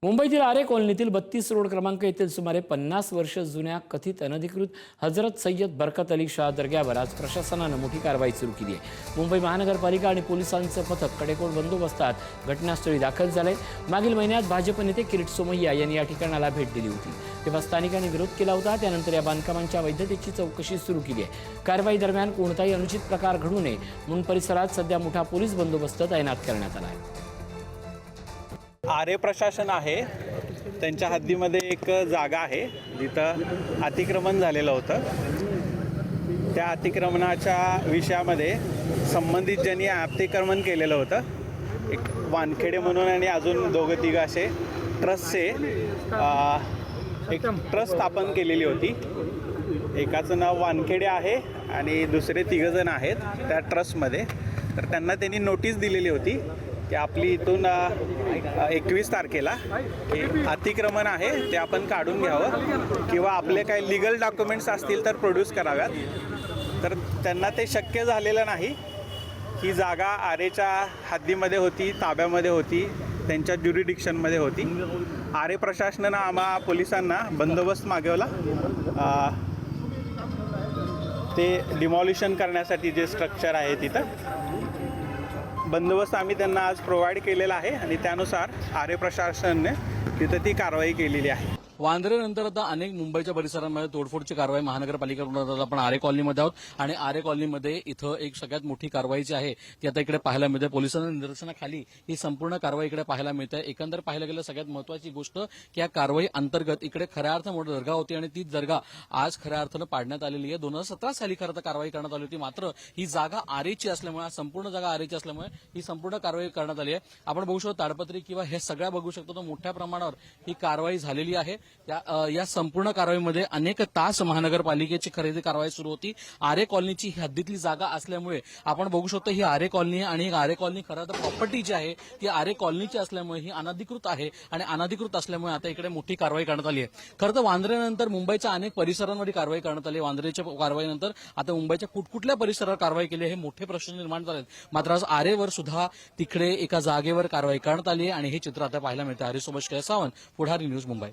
मुंबईतील आरे कॉलनीतील 32 रोड क्रमांक येथील सुमारे 50 वर्ष जुन्या कथित अनधिकृत हजरत सय्यद बरकत अली शाह दर्ग्यावर आज प्रशासनानं मोठी कारवाई सुरू केली आहे। मुंबई महानगरपालिका आणि पोलिसांचं पथक कडेकोट बंदोबस्तात घटनास्थळी दाखल झाले। मागील महिन्यात भाजप नेते किरीट सोमय्या यांनी या ठिकाणाला भेट दिली होती, तेव्हा स्थानिकांनी विरोध केला होता। त्यानंतर या बांधकामांच्या वैधतेची चौकशी सुरू केली आहे। कारवाई दरम्यान कोणताही अनुचित प्रकार घडू नये म्हणून परिसरात सध्या मोठा पोलीस बंदोबस्त तैनात करण्यात आला आहे। आरे प्रशासन आहे, त्यांच्या हद्दीमध्ये एक जागा आहे जिथं अतिक्रमण झालेलं होतं। त्या अतिक्रमणाच्या विषयामध्ये संबंधित ज्यांनी अतिक्रमण केलेलं होतं, एक वानखेडे म्हणून आणि अजून दोघं तिघं असे ट्रस्टचे एक ट्रस्ट स्थापन केलेली होती। एकाचं नाव वानखेडे आहे आणि दुसरे तिघंजण आहेत त्या ट्रस्टमध्ये। तर त्यांना त्यांनी नोटीस दिलेली होती की आपली इथून 21 तारखेला अतिक्रमण आहे ते आपण काढून घ्यावं किंवा आपले काही लीगल डॉक्युमेंट्स असतील तर प्रोड्यूस कराव्यात। तर त्यांना ते शक्य झालेलं नाही। ही जागा आरेच्या हद्दीमध्ये होती, ताब्यामध्ये होती, त्यांच्या ज्युरिडिक्शनमध्ये होती। आरे प्रशासनानं आम्हा पोलिसांना बंदोबस्त मागवला ते डिमॉलिशन करण्यासाठी जे स्ट्रक्चर आहे तिथं बंदोबस्त आम्ही त्यांना आज प्रोव्हाइड केलेला आहे आणि त्यानुसार आरे प्रशासनाने तिथं ती कारवाई केलेली आहे। वांद्रेनंतर आता अनेक मुंबईच्या परिसरांमध्ये तोडफोडची कारवाई महानगरपालिकेकडून आपण आरे कॉलनीमध्ये आहोत आणि आरे कॉलनीमध्ये इथं एक सगळ्यात मोठी कारवाई जी आहे ती आता इकडे पाहायला मिळते। पोलिसांच्या निदर्शनाखाली ही संपूर्ण कारवाई इकडे पाहायला मिळते। एकंदर पाहायला गेलं सगळ्यात महत्त्वाची गोष्ट की या कारवाई अंतर्गत इकडे खऱ्या अर्थानं मोठी दर्गा होती आणि ती दर्गा आज खऱ्या अर्थानं पाडण्यात आलेली आहे। 2017 साली खरं तर कारवाई करण्यात आली होती, मात्र ही जागा आरेची असल्यामुळे, संपूर्ण जागा आरेची असल्यामुळे ही संपूर्ण कारवाई करण्यात आली आहे। आपण बघू शकतो ताडपत्री किंवा हे सगळ्या बघू शकतो तो मोठ्या प्रमाणावर ही कारवाई झालेली आहे। या संपूर्ण कारवाईमध्ये अनेक तास महानगरपालिकेची खरेदी कारवाई सुरू होती। आरे कॉलनीची ही हद्दीतली जागा असल्यामुळे आपण बघू शकतो ही आरे कॉलनी आहे आणि आरे कॉलनी खरं तर प्रॉपर्टी जी आहे ती आरे कॉलनीची असल्यामुळे ही अनधिकृत आहे आणि अनधिकृत असल्यामुळे आता इकडे मोठी कारवाई करण्यात आली आहे। खरं तर वांद्रेनंतर मुंबईच्या अनेक परिसरांवर कारवाई करण्यात आली। वांद्रेच्या कारवाईनंतर आता मुंबईच्या कुठकुठल्या परिसरावर कारवाई केली हे मोठे प्रश्न निर्माण झाले। मात्र आज आरेवर सुद्धा तिकडे एका जागेवर कारवाई करण्यात आली आहे आणि हे चित्र आता पाहायला मिळतं। आरेसोबत श्रेया सावंत, पुढारी न्यूज, मुंबई।